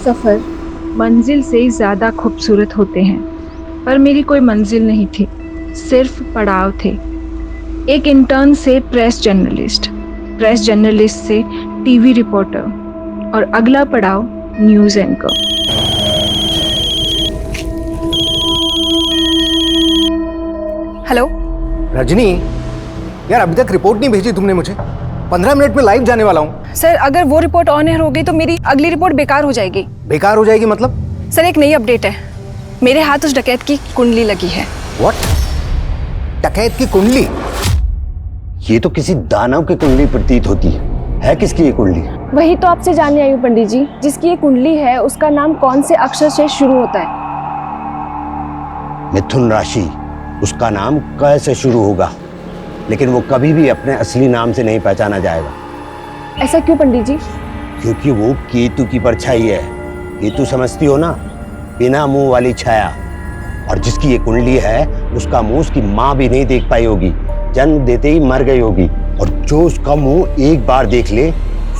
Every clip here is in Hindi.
सफ़र मंजिल से ज़्यादा खूबसूरत होते हैं, पर मेरी कोई मंजिल नहीं थी, सिर्फ पड़ाव थे। एक इंटर्न से प्रेस जर्नलिस्ट से टीवी रिपोर्टर और अगला पड़ाव न्यूज़ एंकर। हेलो रजनी, यार अभी तक रिपोर्ट नहीं भेजी तुमने मुझे। 15 मिनट में लाइव जाने वाला हूँ। सर, अगर वो रिपोर्ट ऑन एयर हो गई तो मेरी अगली रिपोर्ट बेकार हो जाएगी। बेकार हो जाएगी मतलब? सर, एक नई अपडेट है। मेरे हाथ उस डकैत की कुंडली लगी है। व्हाट? डकैत की कुंडली? ये तो किसी दानव की कुंडली प्रतीत होती है किसकी ये कुंडली? वही तो आपसे जानने आई हूँ पंडित जी। जिसकी ये कुंडली है उसका नाम कौन से अक्षर से शुरू होता है? मिथुन राशि। उसका नाम क से शुरू होगा, लेकिन वो कभी भी अपने असली नाम से नहीं पहचाना जाएगा। ऐसा क्यों पंडित जी? क्योंकि वो केतु की परछाई है। केतु समझती हो ना, बिना मुंह वाली छाया। और जिसकी ये कुंडली है उसका मुंह उसकी माँ भी नहीं देख पाई होगी, जन्म देते ही मर गई होगी। और जो उसका मुंह एक बार देख ले,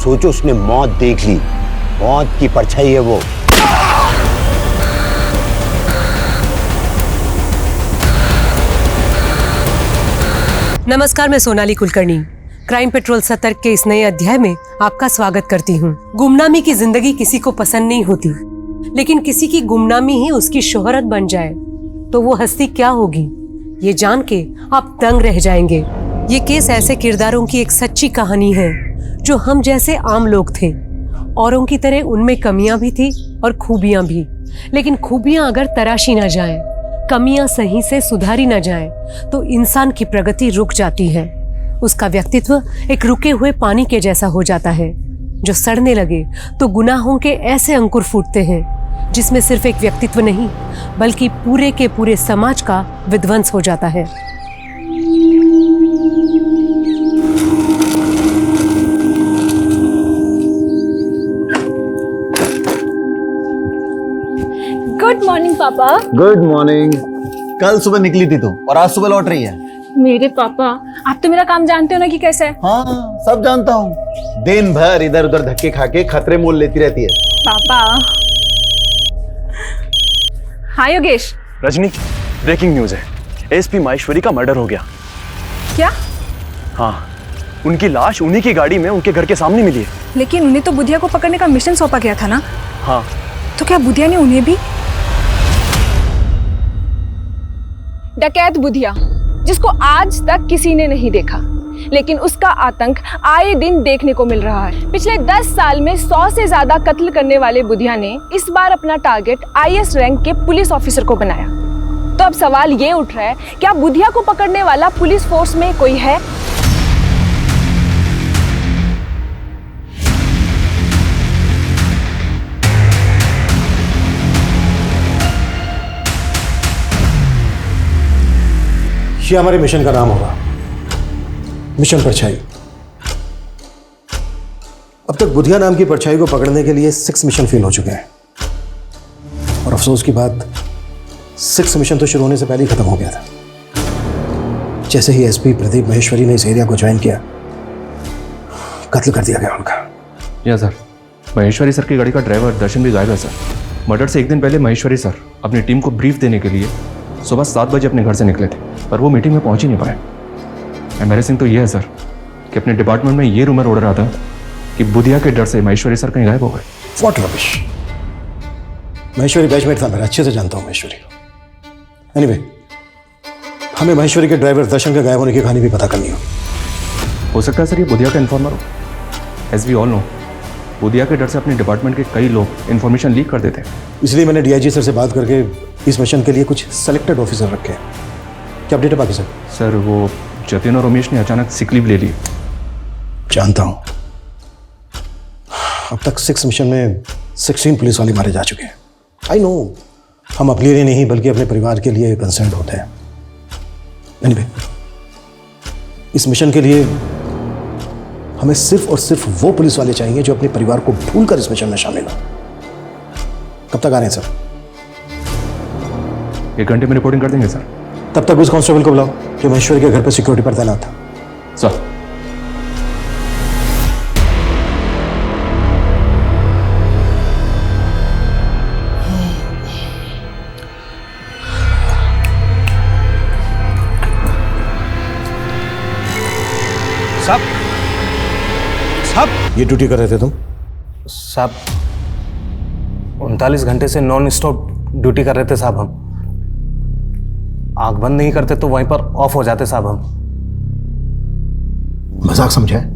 सोचो उसने मौत देख ली। मौत की परछाई है वो। नमस्कार, मैं सोनाली कुलकर्णी क्राइम पेट्रोल सतर्क के इस नए अध्याय में आपका स्वागत करती हूँ। गुमनामी की जिंदगी किसी को पसंद नहीं होती, लेकिन किसी की गुमनामी ही उसकी शोहरत बन जाए तो वो हस्ती क्या होगी, ये जान के आप दंग रह जाएंगे। ये केस ऐसे किरदारों की एक सच्ची कहानी है जो हम जैसे आम लोग थे। औरों की तरह उनमें कमियां भी थी और खूबियां भी, लेकिन खूबियां अगर तराशी ना जाएं, कमियां सही से सुधारी न जाएं, तो इंसान की प्रगति रुक जाती है। उसका व्यक्तित्व एक रुके हुए पानी के जैसा हो जाता है। जो सड़ने लगे तो गुनाहों के ऐसे अंकुर फूटते हैं जिसमें सिर्फ एक व्यक्तित्व नहीं बल्कि पूरे के पूरे समाज का विध्वंस हो जाता है। गुड मॉर्निंग पापा। Good morning. कल सुबह निकली थी तुम और आज सुबह लौट रही है। मेरे पापा, आप तो मेरा काम जानते हो ना कि कैसा है। हाँ, सब जानता हूँ। दिन भर इधर उधर धक्के खा के खतरे मोल लेती रहती है। पापा। हाँ योगेश। रजनी, ब्रेकिंग न्यूज है। एसपी माहेश्वरी का मर्डर हो गया। क्या? हाँ, उनकी लाश उन्हीं की गाड़ी में उनके घर के सामने मिली है। लेकिन उन्हें तो बुधिया को पकड़ने का मिशन सौंपा गया था ना। हाँ, तो क्या बुधिया ने उन्हें भी? डकैत बुधिया, जिसको आज तक किसी ने नहीं देखा, लेकिन उसका आतंक आए दिन देखने को मिल रहा है। पिछले 10 साल में 100 से ज्यादा कत्ल करने वाले बुधिया ने इस बार अपना टारगेट आईएएस रैंक के पुलिस ऑफिसर को बनाया। तो अब सवाल ये उठ रहा है, क्या बुधिया को पकड़ने वाला पुलिस फोर्स में कोई है? ये हमारे मिशन का नाम होगा, मिशन परछाई। अब तक बुधिया नाम की परछाई को पकड़ने के लिए 6 मिशन फेल हो चुके हैं। और अफसोस की बात, 6 मिशन तो शुरू होने से पहले ही खत्म हो गया था। जैसे ही एसपी प्रदीप महेश्वरी ने इस एरिया को ज्वाइन किया, कत्ल कर दिया गया उनका। या सर, महेश्वरी सर की गाड़ी का ड्राइवर दर्शन भी गायब है सर। मर्डर से एक दिन पहले महेश्वरी सर अपनी टीम को ब्रीफ देने के लिए सुबह 7 बजे अपने घर से निकले थे, पर वो मीटिंग में पहुंच ही नहीं पाए। एम्बैरेसिंग तो ये है सर कि अपने डिपार्टमेंट में ये रूमर उड़ रहा था कि बुधिया के डर से महेश्वरी सर कहीं गायब हो गए। What rubbish. महेश्वरी बैचमेट था मेरा, अच्छे से जानता हूँ महेश्वरी को। एनीवे, हमें महेश्वरी के ड्राइवर दर्शन के गायब होने की कहानी भी पता करनी हो सकता है सर ये बुधिया का इन्फॉर्मर हो। As we all know, Budhiya के डर से अपने डिपार्टमेंट के कई लोग इन्फॉर्मेशन लीक कर देते हैं। इसलिए मैंने डीआईजी सर से बात करके इस मिशन के लिए कुछ सेलेक्टेड ऑफिसर रखे। क्या अपडेट है बाकी सर? सर, वो जतिन और उमेश ने अचानक सिक लीव ले ली। जानता हूं। अब तक 6 मिशन में 16 पुलिस वाले मारे जा चुके हैं। आई नो, हम अपने लिए नहीं बल्कि अपने परिवार के लिए कंसर्न होते हैं। एनीवे, इस मिशन के लिए हमें सिर्फ और सिर्फ वो पुलिस वाले चाहिए जो अपने परिवार को भूलकर इस मिशन में शामिल हो। कब तक आ रहे हैं सर? 1 घंटे में रिपोर्टिंग कर देंगे सर। तब तक उस कांस्टेबल को बुलाओ जो महेश्वरी के घर पर सिक्योरिटी पर तैनात था। सर। साहब साहब ये ड्यूटी कर रहे थे तुम? साहब 39 घंटे से नॉन स्टॉप ड्यूटी कर रहे थे साहब। हम आंख बंद नहीं करते तो वहीं पर ऑफ हो जाते साहब। हम मजाक समझा है?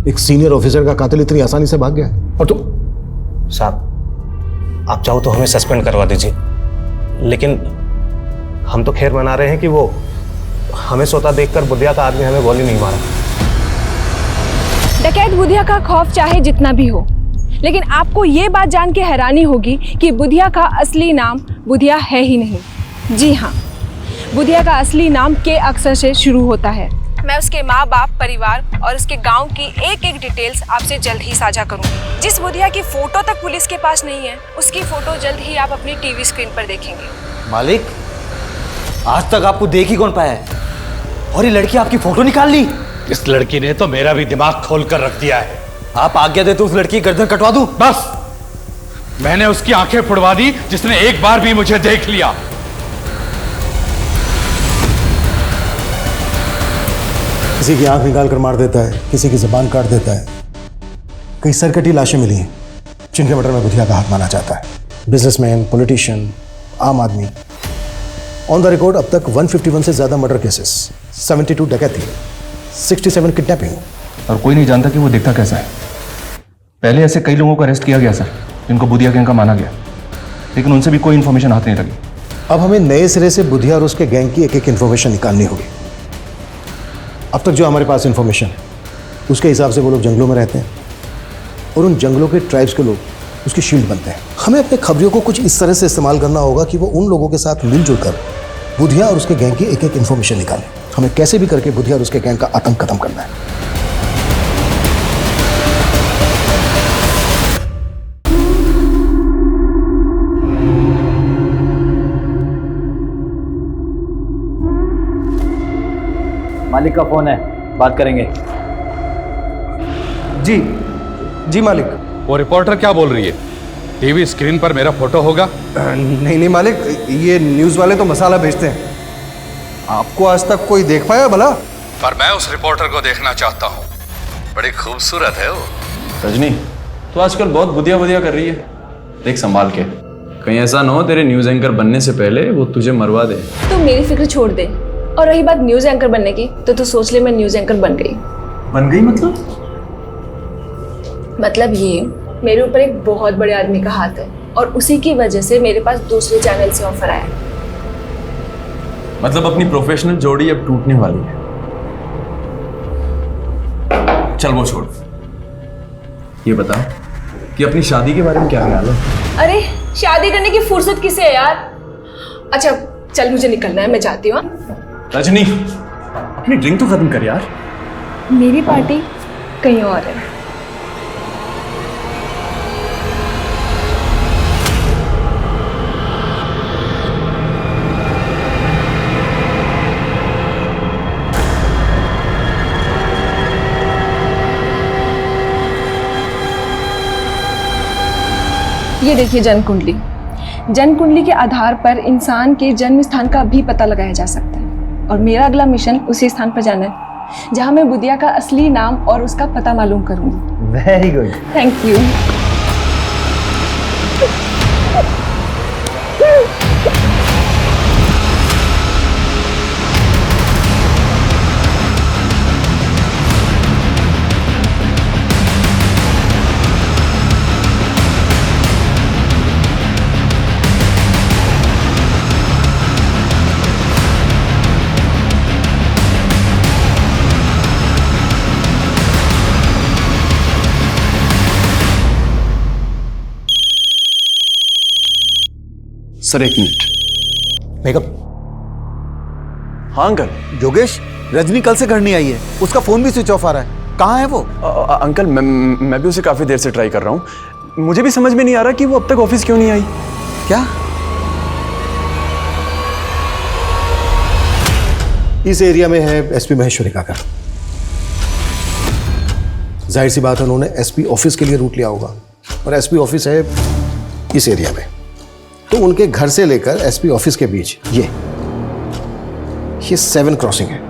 एक सीनियर ऑफिसर का कातिल इतनी आसानी से भाग गया और तो साहब आप चाहो तो हमें सस्पेंड करवा दीजिए, लेकिन हम तो खैर मना रहे हैं कि वो हमें सोता देखकर बुधिया का आदमी हमें गोली नहीं मारा। डकैत बुधिया का खौफ चाहे जितना भी हो, लेकिन आपको ये बात जान के हैरानी होगी कि बुधिया का असली नाम बुधिया है ही नहीं। जी हाँ, बुधिया का असली नाम के अक्षर से शुरू होता है। मैं उसके माँ बाप, परिवार और उसके गांव की एक एक डिटेल्स आपसे जल्द ही साझा करूंगी। जिस बुधिया की फोटो तक पुलिस के पास नहीं है, उसकी फोटो जल्द ही आप अपनी टीवी स्क्रीन पर देखेंगे। मालिक, आज तक आपको देख ही कौन पाया है, और ये लड़की आपकी फोटो निकाल ली। इस लड़की ने तो मेरा भी दिमाग खोल कर रख दिया है। आप आज्ञा दे तो उस लड़की की गर्दन कटवा दूं? बस, मैंने उसकी आंखें फुड़वा दी जिसने एक बार भी मुझे देख लिया। किसी की आंख निकाल कर मार देता है, किसी की जुबान काट देता है। कई सरकटी लाशें मिली हैं जिनके मर्डर में बुधिया का हाथ माना जाता है। बिजनेसमैन, पॉलिटिशियन, आम आदमी। ऑन द रिकॉर्ड अब तक 151 से ज्यादा मर्डर केसेस, 72 डकैती, 67 किडनैपिंग। और कोई नहीं जानता कि वो दिखता कैसा है। पहले ऐसे कई लोगों को अरेस्ट किया गया सर, जिनको बुधिया गैंग का माना गया, लेकिन उनसे भी कोई इन्फॉर्मेशन हाथ नहीं लगी। अब हमें नए सिरे से बुधिया और उसके गैंग की एक एक इन्फॉर्मेशन निकालनी होगी। अब तक जो हमारे पास इन्फॉर्मेशन है उसके हिसाब से वो लोग जंगलों में रहते हैं और उन जंगलों के ट्राइब्स के लोग उसकी शील्ड बनते हैं। हमें अपने खबरियों को कुछ इस तरह से इस्तेमाल करना होगा कि वो उन लोगों के साथ मिलजुल कर बुधिया और उसके गैंग की एक एक इन्फॉर्मेशन निकालें। हमें कैसे भी करके बुधिया और उसके गैंग का आतंक खत्म करना है। मालिक का फोन है, बात करेंगे। जी मालिक। वो रिपोर्टर क्या बोल रही है? टीवी स्क्रीन पर मेरा फोटो होगा? नहीं मालिक, ये न्यूज़ वाले तो मसाला भेजते हैं। आपको आज तक कोई देख पाया भला? पर मैं उस रिपोर्टर को देखना चाहता हूँ। बड़ी खूबसूरत है वो। रजनी, तो आजकल बहुत बुधिया बुधिया कर रही है, देख संभाल के। कहीं ऐसा ना हो तेरे न्यूज एंकर बनने से पहले वो तुझे मरवा दे। तो मेरी फिक्र छोड़ दे, और रही बात न्यूज एंकर बनने की, तो तू सोच ले मैं न्यूज एंकर बन गई। बन गई मतलब ये, मेरे ऊपर एक बहुत बड़े आदमी का हाथ है और उसी की वजह से मेरे पास दूसरे चैनल से ऑफर आया। मतलब अपनी प्रोफेशनल जोड़ी अब टूटने वाली है। चल वो छोड़, ये बता कि अपनी शादी के बारे में क्या ख्याल है? अरे शादी करने की फुर्सत किसे है यार। अच्छा चल, मुझे निकलना है, मैं जाती हूँ। रजनी, अपनी ड्रिंक तो खत्म कर यार। मेरी पार्टी कहीं और है। ये देखिए जन्म कुंडली। जन्म कुंडली के आधार पर इंसान के जन्म स्थान का भी पता लगाया जा सकता है, और मेरा अगला मिशन उसी स्थान पर जाना है जहां मैं बुधिया का असली नाम और उसका पता मालूम करूंगी। Very good. Thank you. Sir एक मिनट। मेकअप। हाँ अंकल। योगेश, रजनी कल से घर नहीं आई है, उसका फोन भी स्विच ऑफ आ रहा है। कहाँ है वो? अंकल मैं भी उसे काफी देर से ट्राई कर रहा हूँ। मुझे भी समझ में नहीं आ रहा कि वो अब तक ऑफिस क्यों नहीं आई। क्या? इस एरिया में है एसपी महेश्वरी का घर। जाहिर सी बात है उन्होंने एसपी ऑफिस के लिए रूट लिया होगा, और एसपी ऑफिस है इस एरिया में। तो उनके घर से लेकर एसपी ऑफिस के बीच ये 7 क्रॉसिंग है।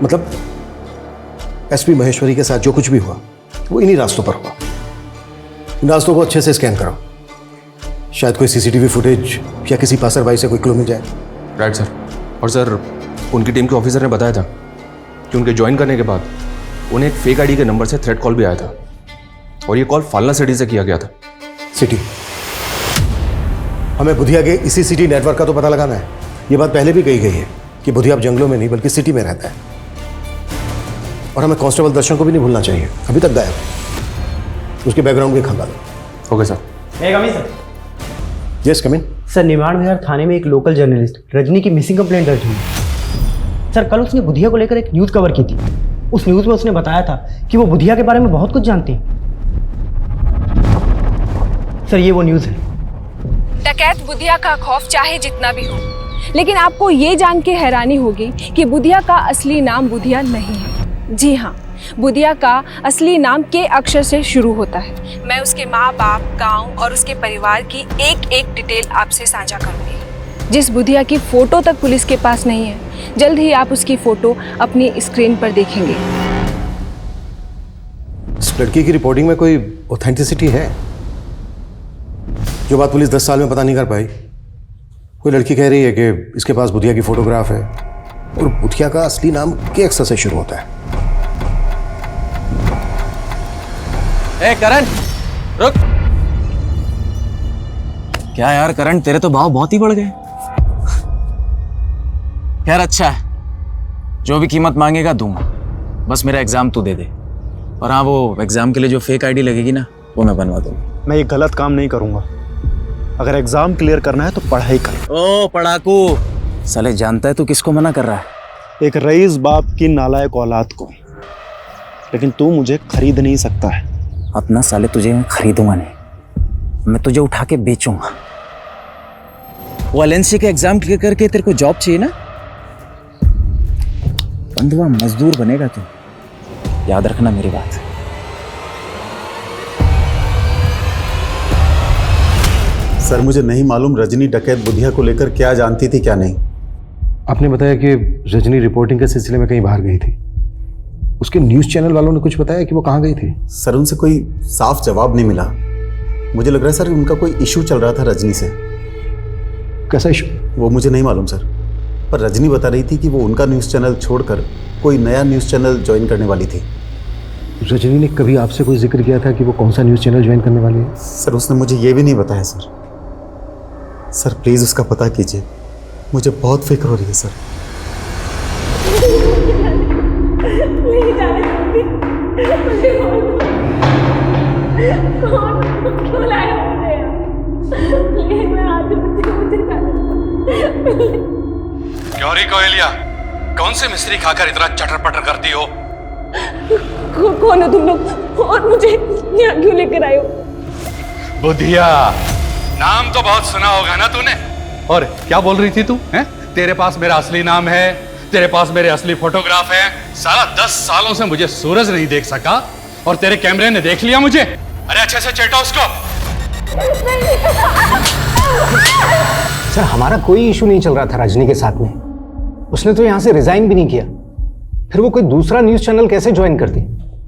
मतलब एसपी महेश्वरी के साथ जो कुछ भी हुआ वो इन्हीं रास्तों पर हुआ। इन रास्तों को अच्छे से स्कैन करो, शायद कोई सीसीटीवी फुटेज या किसी पासरबाई से कोई क्लू मिल जाए। Right sir. और सर, उनकी टीम के ऑफिसर ने बताया था कि उनके ज्वाइन करने के बाद उन्हें एक फेक आईडी के नंबर से थ्रेट कॉल भी आया था और ये कॉल फालना सिटी से किया गया था। सिटी? हमें बुधिया के इसी सिटी नेटवर्क का तो पता लगाना है। ये बात पहले भी कही गई है कि बुधिया अब जंगलों में नहीं बल्कि सिटी में रहता है। और हमें कांस्टेबल दर्शन को भी नहीं भूलना चाहिए, अभी तक गायब। उसके बैकग्राउंड भी खंगालो। Okay sir. Sir yes come in. Sir, Nirman Vihar थाने में एक लोकल जर्नलिस्ट रजनी की मिसिंग कंप्लेंट दर्ज हुई। सर, कल उसने बुधिया को लेकर एक न्यूज़ कवर की थी। उस न्यूज़ में उसने बताया था कि वो बुधिया के बारे में बहुत कुछ जानती है। सर, ये वो न्यूज़ है। डकैत बुधिया का खौफ चाहे जितना भी हो, लेकिन आपको ये जान के हैरानी होगी कि बुधिया का असली नाम बुधिया नहीं है। जी हाँ, बुधिया का असली नाम के अक्षर से शुरू होता है। मैं उसके माँ बाप, गांव और उसके परिवार की एक एक डिटेल आपसे साझा करूंगी। जिस बुधिया की फोटो तक पुलिस के पास नहीं है, जल्द ही आप उसकी फोटो अपनी स्क्रीन पर देखेंगे। इस लड़की की रिपोर्टिंग में कोई ऑथेंटिसिटी है? जो बात पुलिस 10 साल में पता नहीं कर पाई। कोई लड़की कह रही है कि इसके पास बुधिया की फोटोग्राफ है और बुधिया का असली नाम के अक्षर से शुरू होता है। ए करण, रुक। क्या यार करण, तेरे तो भाव बहुत ही बढ़ गए। खैर अच्छा है, जो भी कीमत मांगेगा दूंगा, बस मेरा एग्जाम तू दे दे। और हाँ, वो एग्जाम के लिए जो फेक आईडी लगेगी ना, वो मैं बनवा दूंगा। मैं ये गलत काम नहीं करूंगा। अगर एग्जाम क्लियर करना है तो पढ़ाई कर। ओ पढ़ाकू, साले जानता है तू किसको मना कर रहा है? एक रईस बाप की नालायक औलाद को। लेकिन तू मुझे खरीद नहीं सकता है। अपना साले तुझे मैं खरीदूंगा नहीं, मैं तुझे उठा के बेचूंगा। वो एलएनसी के एग्जाम क्लियर करके तेरे को जॉब चाहिए ना, बंधुआ मजदूर बनेगा तू, याद रखना मेरी बात। सर, मुझे नहीं मालूम रजनी डकैत बुधिया को लेकर क्या जानती थी क्या नहीं। आपने बताया कि रजनी रिपोर्टिंग के सिलसिले में कहीं बाहर गई थी। उसके न्यूज़ चैनल वालों ने कुछ बताया कि वो कहाँ गई थी? सर, उनसे कोई साफ जवाब नहीं मिला। मुझे लग रहा है सर उनका कोई इशू चल रहा था रजनी से। कैसा इशू? वो मुझे नहीं मालूम सर, पर रजनी बता रही थी कि वो उनका न्यूज़ चैनल छोड़कर कोई नया न्यूज़ चैनल ज्वाइन करने वाली थी। रजनी ने कभी आपसे कोई जिक्र किया था कि वो कौन सा न्यूज़ चैनल ज्वाइन करने वाली है? सर, उसने मुझे ये भी नहीं बताया सर। सर प्लीज़ उसका पता कीजिए, मुझे बहुत फिक्र हो रही है सर। क्यों री कोयलिया, कौन से मिस्त्री खाकर इतना चटर पटर करती हो? कौन हो तुम लोग और मुझे यहाँ क्यों लेकर आए हो? बुधिया, नाम तो बहुत सुना होगा ना तूने। और क्या बोल रही थी तू? हैं? तेरे पास मेरा असली नाम है, तेरे पास मेरे असली फोटोग्राफ है। साला 10 सालों से मुझे सूरज नहीं देख सका और तेरे कैमरे ने देख लिया मुझे। अरे अच्छे से चेटा उसको। सर, हमारा कोई इशू नहीं चल रहा था रजनी के साथ में। उसने तो यहाँ से रिजाइन भी नहीं किया, फिर वो कोई दूसरा न्यूज़ चैनल कैसे ज्वाइन करती?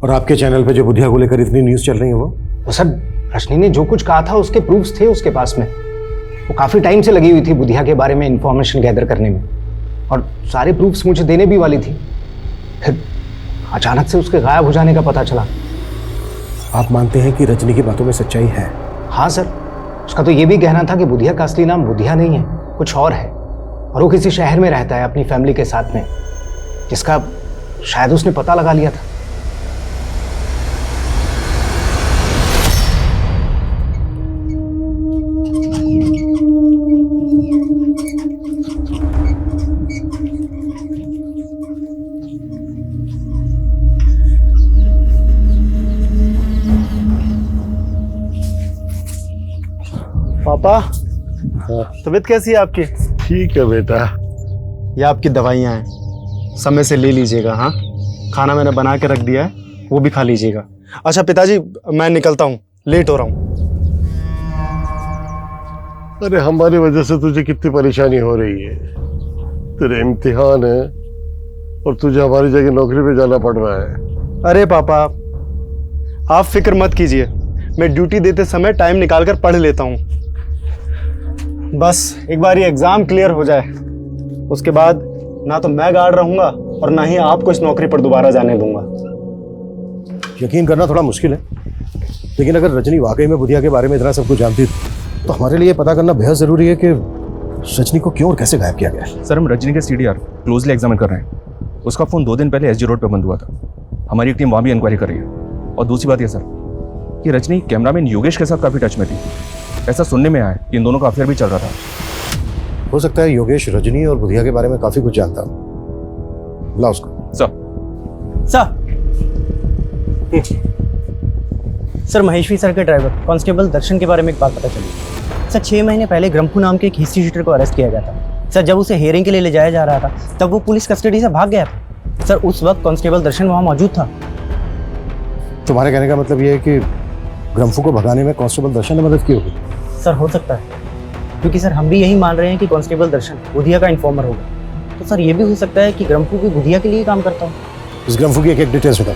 और आपके चैनल पे जो बुधिया को लेकर इतनी न्यूज़ चल रही है वो सर, रजनी ने जो कुछ कहा था उसके प्रूफ्स थे उसके पास में। वो काफ़ी टाइम से लगी हुई थी बुधिया के बारे में इंफॉर्मेशन गैदर करने में, और सारे प्रूफ्स मुझे देने भी वाली थी। फिर अचानक से उसके गायब हो जाने का पता चला। आप मानते हैं कि रजनी की बातों में सच्चाई है? हाँ सर, उसका तो ये भी कहना था कि बुधिया का असली नाम बुधिया नहीं है, कुछ और है, और वो किसी शहर में रहता है अपनी फैमिली के साथ में, जिसका शायद उसने पता लगा लिया था। पापा, तबीयत कैसी है आपकी? ठीक है बेटा। ये आपकी दवाइयाँ हैं, समय से ले लीजिएगा। हाँ, खाना मैंने बना के रख दिया है, वो भी खा लीजिएगा। अच्छा पिताजी, मैं निकलता हूँ, लेट हो रहा हूँ। अरे हमारी वजह से तुझे कितनी परेशानी हो रही है। तेरे इम्तिहान है और तुझे हमारी जगह नौकरी पे जाना पड़ रहा है। अरे पापा, आप फिक्र मत कीजिए, मैं ड्यूटी देते समय टाइम निकालकर पढ़ लेता हूँ। बस एक बार ये एग्जाम क्लियर हो जाए, उसके बाद ना तो मैं गार्ड रहूंगा और ना ही आपको इस नौकरी पर दोबारा जाने दूंगा। यकीन करना थोड़ा मुश्किल है, लेकिन अगर रजनी वाकई में बुधिया के बारे में इतना सब कुछ जानती तो हमारे लिए पता करना बेहद जरूरी है कि रजनी को क्यों और कैसे गायब किया गया है। सर, हम रजनी के CDR क्लोजली एग्जामिन कर रहे हैं। उसका फ़ोन 2 दिन पहले SG रोड पर बंद हुआ था। हमारी एक टीम वहाँ भी इंक्वायरी कर रही है। और दूसरी बात यह सर कि रजनी कैमरामैन योगेश के साथ काफ़ी टच में थी। ऐसा सुनने में आया कि इन दोनों का अफेयर भी चल रहा था। हो सकता है योगेश रजनी और बुधिया के बारे में काफ़ी कुछ जानता हो। बुला उसको। सर, महेश्वरी सर के ड्राइवर कांस्टेबल दर्शन के बारे में एक बात पता चली। सर, 6 महीने पहले ग्रम्फू नाम के एक हिस्ट्री शीटर को अरेस्ट किया गया था। सर, जब उसे हियरिंग के लिए ले जाया जा रहा था तब वो पुलिस कस्टडी से भाग गया था। सर, उस वक्त कांस्टेबल दर्शन वहाँ मौजूद था। तुम्हारे कहने का मतलब ये है कि ग्रम्फू को भगाने में कांस्टेबल दर्शन ने मदद की होगी? सर, हो सकता है, क्योंकि सर हम भी यही मान रहे हैं कि कांस्टेबल दर्शन बुधिया का इन्फॉर्मर होगा। तो सर ये भी हो सकता है कि ग्रम्फू भी बुधिया के लिए काम करता हो। इस ग्रम्फू की एक डिटेल्स बताओ।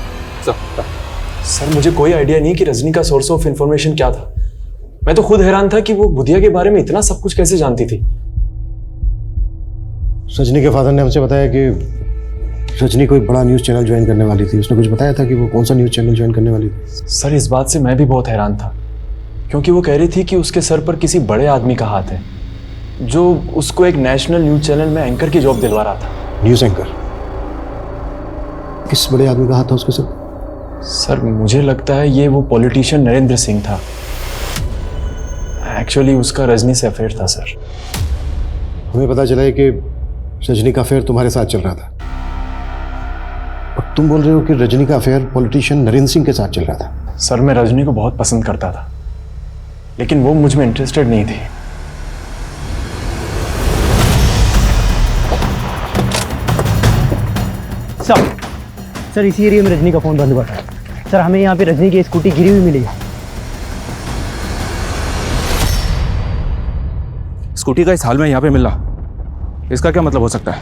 सर, मुझे कोई आइडिया नहीं कि रजनी का सोर्स ऑफ इंफॉर्मेशन क्या था। मैं तो खुद हैरान था कि वो बुधिया के बारे में इतना सब कुछ कैसे जानती थी। रजनी के फादर ने हमसे बताया कि रजनी कोई बड़ा न्यूज़ चैनल ज्वाइन करने वाली थी। उसने कुछ बताया था कि वो कौन सा न्यूज़ चैनल ज्वाइन करने वाली थी? सर, इस बात से मैं भी बहुत हैरान था, क्योंकि वो कह रही थी कि उसके सर पर किसी बड़े आदमी का हाथ है जो उसको एक नेशनल न्यूज़ चैनल में एंकर की जॉब दिलवा रहा था। News anchor? किस बड़े आदमी का हाथ था उसके सर? सर, मुझे लगता है ये वो पॉलिटिशियन नरेंद्र सिंह था। एक्चुअली उसका रजनी से अफेयर था सर। हमें पता चला है कि रजनी का अफेयर तुम्हारे साथ चल रहा था, और तुम बोल रहे हो कि रजनी का अफेयर पॉलिटिशियन नरेंद्र सिंह के साथ चल रहा था। सर, मैं रजनी को बहुत पसंद करता था, लेकिन वो मुझ में इंटरेस्टेड नहीं थी। सर, इसी एरिया में रजनी का फोन बंद हुआ था। सर, हमें यहाँ पे रजनी की स्कूटी गिरी हुई मिली है। स्कूटी का इस हाल में यहाँ पे मिलना, इसका क्या मतलब हो सकता है?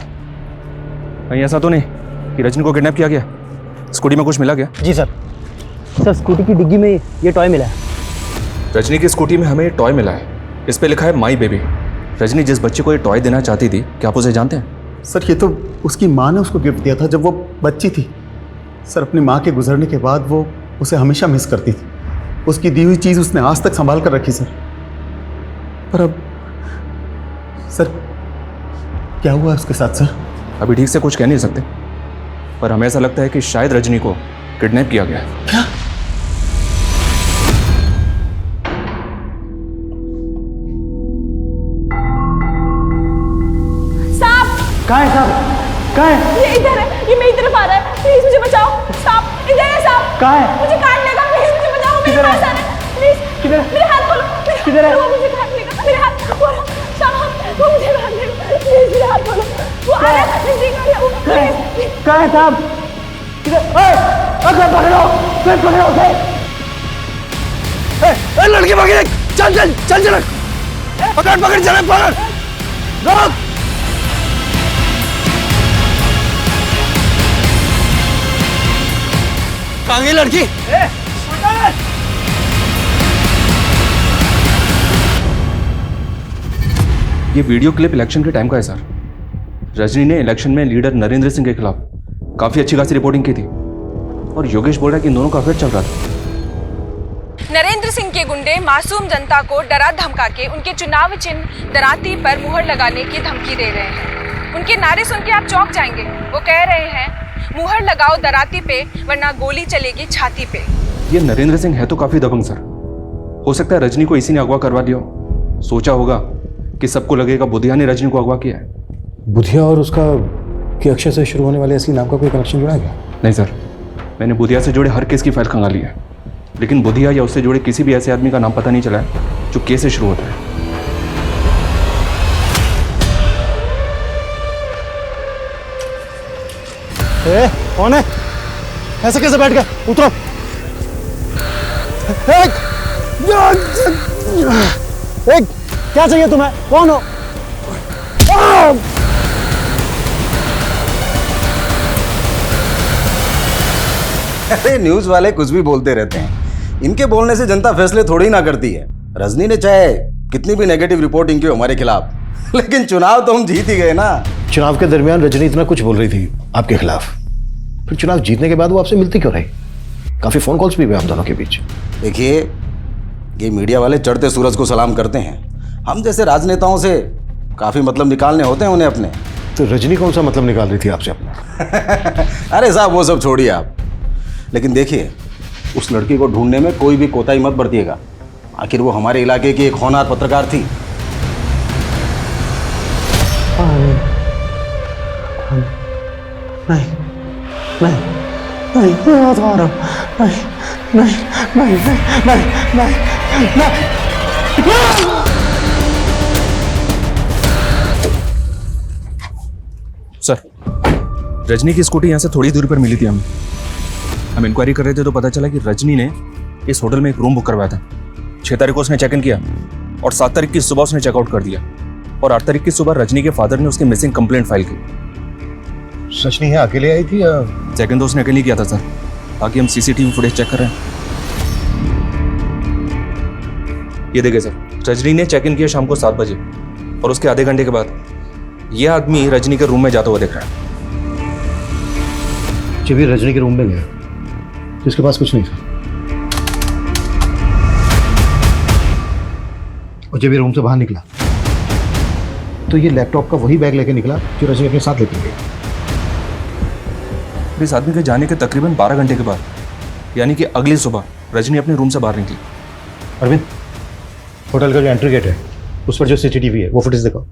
कहीं ऐसा तो नहीं कि रजनी को किडनैप किया गया? स्कूटी में कुछ मिला गया? जी सर। सर, स्कूटी की डिग्गी में ये टॉय मिला है। रजनी की स्कूटी में हमें टॉय मिला है। इस पे लिखा है माई बेबी। रजनी जिस बच्चे को ये टॉय देना चाहती थी, क्या आप उसे जानते हैं? सर, ये तो उसकी माँ ने उसको गिफ्ट दिया था जब वो बच्ची थी। सर, अपनी माँ के गुजरने के बाद वो उसे हमेशा मिस करती थी। उसकी दी हुई चीज़ उसने आज तक संभाल कर रखी सर। पर अब सर क्या हुआ उसके साथ सर? अभी ठीक से कुछ कह नहीं सकते, पर हमें ऐसा लगता है कि शायद रजनी को किडनैप किया गया है। क्या? कहाँ है साहब? कहाँ है? ये इधर है, ये मेरी तरफ आ रहा है। प्लीज मुझे बचाओ। सांप इधर है। सांप कहाँ है? मुझे काट लेगा। प्लीज मुझे बचाओ। मेरे पास आ रहा है। प्लीज किधर? मेरे हाथ खोलो। किधर है? वो मुझे काट लेगा। मेरे हाथ खोलो। सांप वो मुझे काट लेगा। प्लीज मेरे हाथ खोलो। वो आ रहा है। नजदीक आ रहा है। कहाँ है साहब? किधर? अगर पकड़ो, फिर पकड़ो उसे। लड़की पकड़, चल चल चल चल, पकड़ पकड़, चल पकड़, रोक। कहाँ गई लड़की? ये वीडियो क्लिप इलेक्शन के टाइम का है सर। रजनी ने इलेक्शन में लीडर नरेंद्र सिंह के खिलाफ काफी अच्छी खासी रिपोर्टिंग की थी, और योगेश बोल रहा है कि इन दोनों का अफेयर चल रहा था। नरेंद्र सिंह के गुंडे मासूम जनता को डरा धमका के उनके चुनाव चिन्ह दराती पर मुहर लगाने की धमकी दे रहे हैं। उनके नारे सुन के आप चौंक जाएंगे। वो कह रहे हैं, मुहर लगाओ दराती पे, वरना गोली चलेगी छाती पे। ये नरेंद्र सिंह है तो काफी दबंग सर। हो सकता है रजनी को इसी ने अगवा करवा दिया हो। सोचा होगा कि सबको लगेगा बुधिया ने रजनी को अगवा किया है। बुधिया और उसका के अक्षर से शुरू होने वाले असली नाम का कोई कनेक्शन जुड़ा गया? नहीं सर, मैंने बुधिया से जुड़े हर केस की फाइल खंगाली है, लेकिन बुधिया या उससे जुड़े किसी भी ऐसे आदमी का नाम पता नहीं चला है जो केस से शुरू होता है। कौन है? ऐसे कैसे बैठ गए? उतरो। एक क्या चाहिए तुम्हें? कौन हो? अरे न्यूज वाले कुछ भी बोलते रहते हैं, इनके बोलने से जनता फैसले थोड़ी ना करती है। रजनी ने चाहे कितनी भी नेगेटिव रिपोर्टिंग की हमारे खिलाफ, लेकिन चुनाव तो हम जीत ही गए ना। चुनाव के दरमियान रजनी इतना कुछ बोल रही थी आपके खिलाफ, फिर चुनाव जीतने के बाद वो आपसे मिलती क्यों रही? काफी फोन कॉल्स भी हुए हम दोनों के बीच। देखिए, ये मीडिया वाले चढ़ते सूरज को सलाम करते हैं, हम जैसे राजनेताओं से काफी मतलब निकालने होते हैं उन्हें अपने। तो रजनी कौन सा मतलब निकाल रही थी आपसे अपना? अरे साहब वो सब छोड़िए आप, लेकिन देखिए उस लड़की को ढूंढने में कोई भी कोताही मत बरतिएगा। आखिर वो हमारे इलाके की एक होनहार पत्रकार थी। नहीं नहीं नहीं, मैं हाथ मार रहा हूं। नहीं नहीं नहीं नहीं नहीं नहीं। सर, रजनी की स्कूटी यहाँ से थोड़ी दूरी पर मिली थी हमें। हम इंक्वायरी कर रहे थे तो पता चला कि रजनी ने इस होटल में एक रूम बुक करवाया था। 6 तारीख को उसने चेक इन किया और 7 तारीख की सुबह उसने चेकआउट कर दिया, और 8 तारीख की सुबह रजनी के फादर ने उसकी मिसिंग कंप्लेंट फाइल की। सच नहीं है, अकेले आई थी या? चेक इन तो उसने अकेले किया था सर। बाकी हम सीसीटीवी फुटेज चेक कर रहे हैं। ये देखिए सर, रजनी ने चेक इन किया शाम को 7 बजे, और उसके आधे घंटे के बाद यह आदमी रजनी के रूम में जाता हुआ दिख रहा है। जब ये रजनी के रूम में गया तो इसके पास कुछ नहीं था, और जब ये रूम से बाहर निकला तो ये लैपटॉप का वही बैग लेके निकला जो रजनी अपने साथ लेके गई। इस आदमी के जाने के तकरीबन 12 घंटे के बाद, यानी कि अगली सुबह, रजनी अपने रूम से बाहर निकली। अरविंद, होटल का जो एंट्री गेट है उस पर जो सीसीटीवी है वो फुटेज देखो।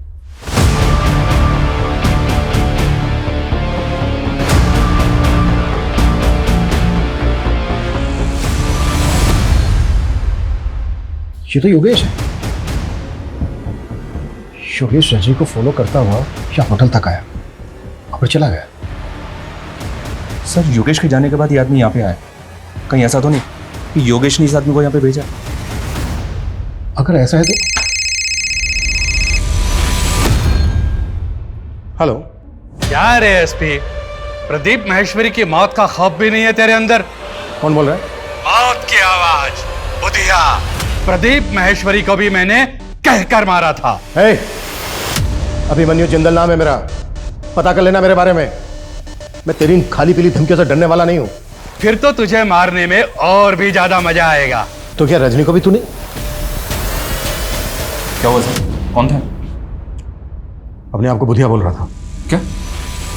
ये तो योगेश है। योगेश रजनी को फॉलो करता हुआ या होटल तक आया और फिर चला गया। सर, योगेश के जाने के बाद ये आदमी यहाँ पे आया। कहीं ऐसा तो नहीं कि योगेश ने इस आदमी को यहाँ पे भेजा? अगर ऐसा है तो हेलो। क्या रे एसपी, प्रदीप माहेश्वरी की मौत का खौफ भी नहीं है तेरे अंदर? कौन बोल रहा है? मौत की आवाज, बुधिया। प्रदीप माहेश्वरी को भी मैंने कहकर मारा था। hey, अभिमन्यु जिंदल नाम है मेरा, पता कर लेना मेरे बारे में। मैं तेरी खाली पीली धमकियों से डरने वाला नहीं हूं। फिर तो तुझे मारने में और भी ज्यादा मजा आएगा। तो क्या रजनी को भी तूने? क्या हुआ सर? कौन था? अपने आप को बुधिया बोल रहा था। क्या?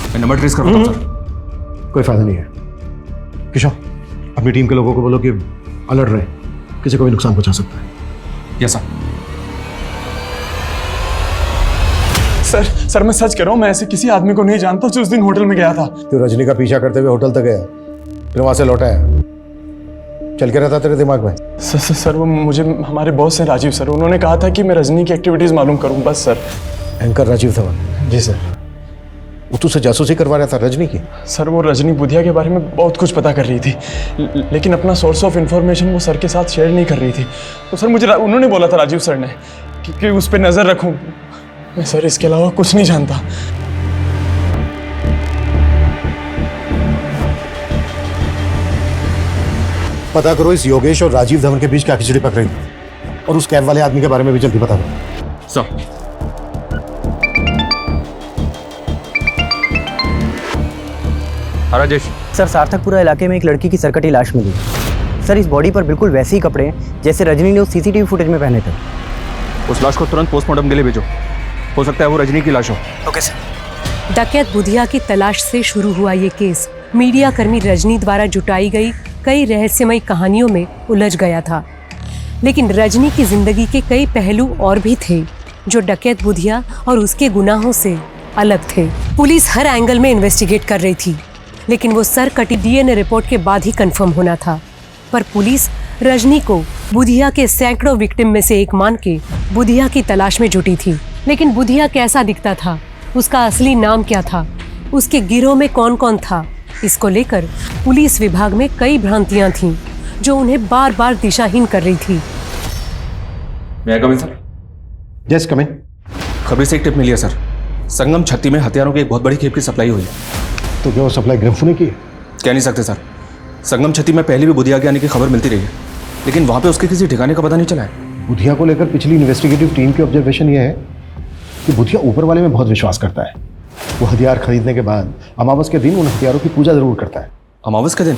मैं नंबर ट्रेस कर रहा हूं सर। कोई फायदा नहीं है। किशोर, अपनी टीम के लोगों को बोलो कि अलर्ट रहे, किसी को भी नुकसान पहुंचा सकता है। Yes sir. सर मैं सच कह रहा हूँ, मैं ऐसे किसी आदमी को नहीं जानता जो उस दिन होटल में गया था। तो रजनी का पीछा करते हुए होटल तक गया, फिर वहां से लौटा है। चल के रहता तेरे दिमाग में? सर वो मुझे हमारे बॉस हैं राजीव सर, उन्होंने कहा था कि मैं रजनी की एक्टिविटीज मालूम करूं बस सर। एंकर राजीव धवन? जी सर। वो तुझसे जासूसी करवा रहा था रजनी की? सर वो रजनी बुधिया के बारे में बहुत कुछ पता कर रही थी, लेकिन अपना सोर्स ऑफ इंफॉर्मेशन वो सर के साथ शेयर नहीं कर रही थी। तो सर मुझे उन्होंने बोला था राजीव सर ने कि उस पर नजर रखूं। मैं सर इसके अलावा कुछ नहीं जानता। पता करो इस योगेश और राजीव धवन के बीच क्या खिचड़ी पक रही थी, और उस कैब वाले आदमी के बारे में भी जल्दी पता करो। सर। राजेश सर, सार्थकपुरा इलाके में एक लड़की की सरकटी लाश मिली। सर, इस बॉडी पर बिल्कुल वैसे ही कपड़े हैं जैसे रजनी ने उस सीसीटीवी फुटेज में पहने थे। उस लाश को तुरंत पोस्टमार्टम के लिए भेजो, हो सकता है वो रजनी की लाश हो। Okay sir. डकैत बुधिया की तलाश से शुरू हुआ ये केस मीडिया कर्मी रजनी द्वारा जुटाई गई कई रहस्यमयी कहानियों में उलझ गया था। लेकिन रजनी की जिंदगी के कई पहलू और भी थे जो डकैत बुधिया और उसके गुनाहों से अलग थे। पुलिस हर एंगल में इन्वेस्टिगेट कर रही थी, लेकिन वो सर कटी डीएनए रिपोर्ट के बाद ही कंफर्म होना था। पर पुलिस रजनी को बुधिया के सैकड़ों विक्टिम में से एक मान के बुधिया की तलाश में जुटी थी। लेकिन बुधिया कैसा दिखता था, उसका असली नाम क्या था, उसके गिरोह में कौन कौन था, इसको लेकर पुलिस विभाग में कई भ्रांतियां थीं जो उन्हें बार बार दिशाहीन कर रही थी। मैं कम इन सर? यस कम इन। खबरी से एक टिप मिली है सर, संगम छत्ती में हथियारों की एक बहुत बड़ी खेप की सप्लाई हुई है। तो क्या वो सप्लाई ग्रम्फू ने की? कह नहीं सकते सर, संगम छती में पहले भी बुधिया के आने की खबर मिलती रही है, लेकिन वहाँ पे उसके किसी ठिकाने का पता नहीं चला है। बुधिया को लेकर पिछली इन्वेस्टिगेटिव टीम की ऑब्जर्वेशन ये है कि बुधिया ऊपर वाले में बहुत विश्वास करता है। वो हथियार खरीदने के बाद अमावस के दिन उन हथियारों की पूजा जरूर करता है। अमावस के दिन?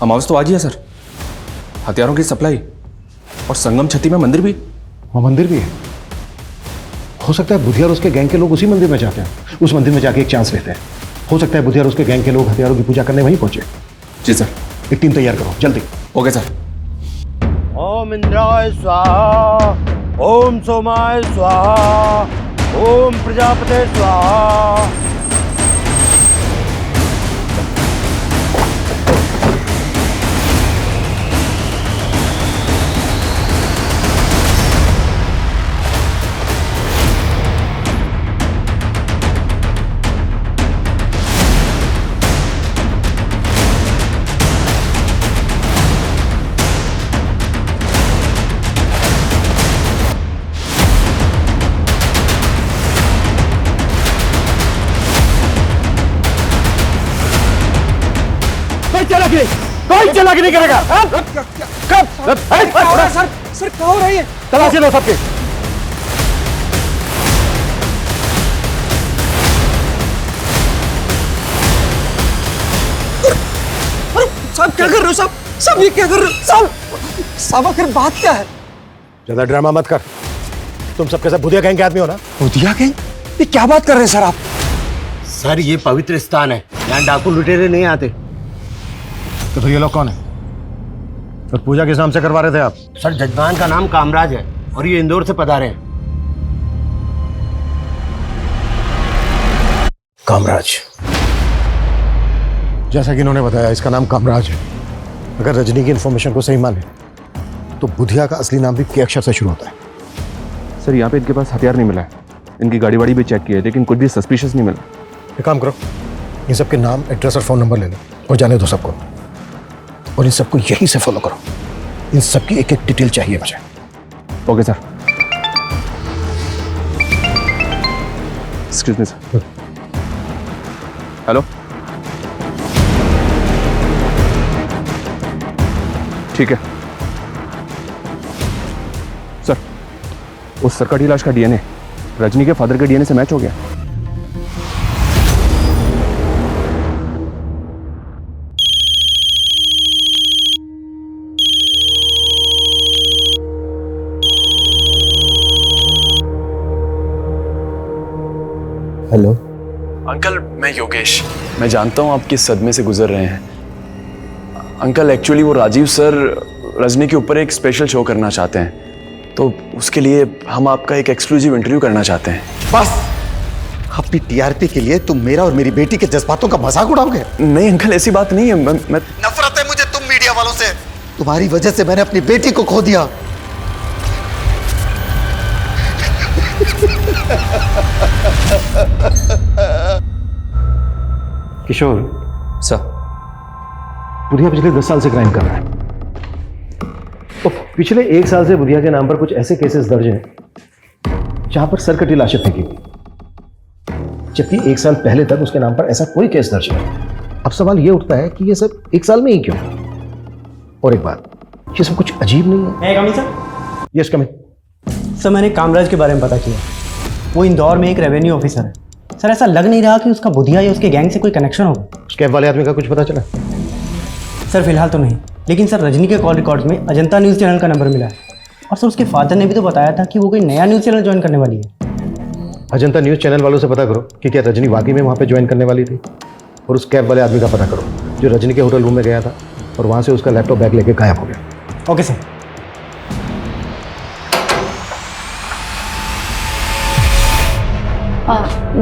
अमावस तो आज ही है सर। हथियारों की सप्लाई और संगम छती में मंदिर भी। वहाँ मंदिर भी है। हो सकता है बुधिया और उसके गैंग के लोग उसी मंदिर में जाते हैं, उस मंदिर में जाके एक चांस लेते हैं। हो सकता है बुधिया और उसके गैंग के लोग हथियारों की पूजा करने वहीं पहुंचे। जी सर। एक टीम तैयार करो जल्दी। Okay sir. ओम इंद्राय स्वाहा, ओम सोमाय स्वाहा, ओम प्रजापते स्वाहा। कोई चलाकी नहीं करेगा। सर सर क्या हो रही है? तलाशी लो सबके। साहब क्या कर रहे हो साहब? साहब ये क्या कर रहे हो साहब? साहब आखिर बात क्या है? ज्यादा ड्रामा मत कर। तुम सबके सब बुधिया गैंग के आदमी हो ना? बुधिया गैंग? ये क्या बात कर रहे हैं सर आप? सर ये पवित्र स्थान है, यहाँ डाकू लुटेरे नहीं आते। तो फिर ये लोग कौन है? और पूजा किस नाम से करवा रहे थे आप? सर जजमान का नाम कामराज है और ये इंदौर से पधारे हैं। कामराज, जैसा कि इन्होंने बताया इसका नाम कामराज है। अगर रजनी की इंफॉर्मेशन को सही माने तो बुधिया का असली नाम भी के अक्षर से शुरू होता है। सर यहाँ पे इनके पास हथियार नहीं मिला है, इनकी गाड़ी वाड़ी भी चेक की है, लेकिन कुछ भी सस्पिशियस नहीं मिला। एक काम करो, इन सबके नाम, एड्रेस और फोन नंबर ले लो और जाने दो सबको, और इन सबको यहीं से फॉलो करो। इन सबकी एक एक डिटेल चाहिए मुझे। Okay sir. Excuse me sir. Hello, ठीक है सर। उस सरकटी लाश का डीएनए रजनी के फादर के डीएनए से मैच हो गया। हेलो अंकल, मैं योगेश। मैं जानता हूँ आप किस सदमे से गुजर रहे हैं। अंकल एक्चुअली वो राजीव सर रजनी के ऊपर एक स्पेशल शो करना चाहते हैं, तो उसके लिए हम आपका एक एक्सक्लूसिव इंटरव्यू करना चाहते हैं। बस अपनी टीआरपी के लिए तुम मेरा और मेरी बेटी के जज्बातों का मजाक उड़ाओगे? नहीं अंकल, ऐसी बात नहीं है। मैं नफरत है मुझे तुम मीडिया वालों से। तुम्हारी वजह से मैंने अपनी बेटी को खो दिया। किशोर सर, बुधिया पिछले 10 साल से क्राइम कर रहा है। तो पिछले 1 साल से बुधिया के नाम पर कुछ ऐसे केसेस दर्ज हैं जहां पर सरकटी लाशें फेंकी हुई, जबकि 1 साल पहले तक उसके नाम पर ऐसा कोई केस दर्ज नहीं। अब सवाल ये उठता है कि ये सब 1 साल में ही क्यों? और एक बात, ये सब कुछ अजीब नहीं है? मैं coming sir? Yes coming. Sir मैंने कामराज के बारे में पता किया। वो इंदौर में एक रेवेन्यू ऑफिसर है। सर ऐसा लग नहीं रहा कि उसका बुधिया या उसके गैंग से कोई कनेक्शन होगा। उस कैब वाले आदमी का कुछ पता चला? सर फिलहाल तो नहीं, लेकिन सर रजनी के कॉल रिकॉर्ड्स में अजंता न्यूज़ चैनल का नंबर मिला है। और सर उसके फादर ने भी तो बताया था कि वो कोई नया न्यूज़ चैनल ज्वाइन करने वाली है। अजंता न्यूज़ चैनल वालों से पता करो कि क्या रजनी वाकई में वहाँ पे ज्वाइन करने वाली थी, और उस कैब वाले आदमी का पता करो जो रजनी के होटल रूम में गया था और वहाँ से उसका लैपटॉप बैग लेके गायब हो गया। Okay sir.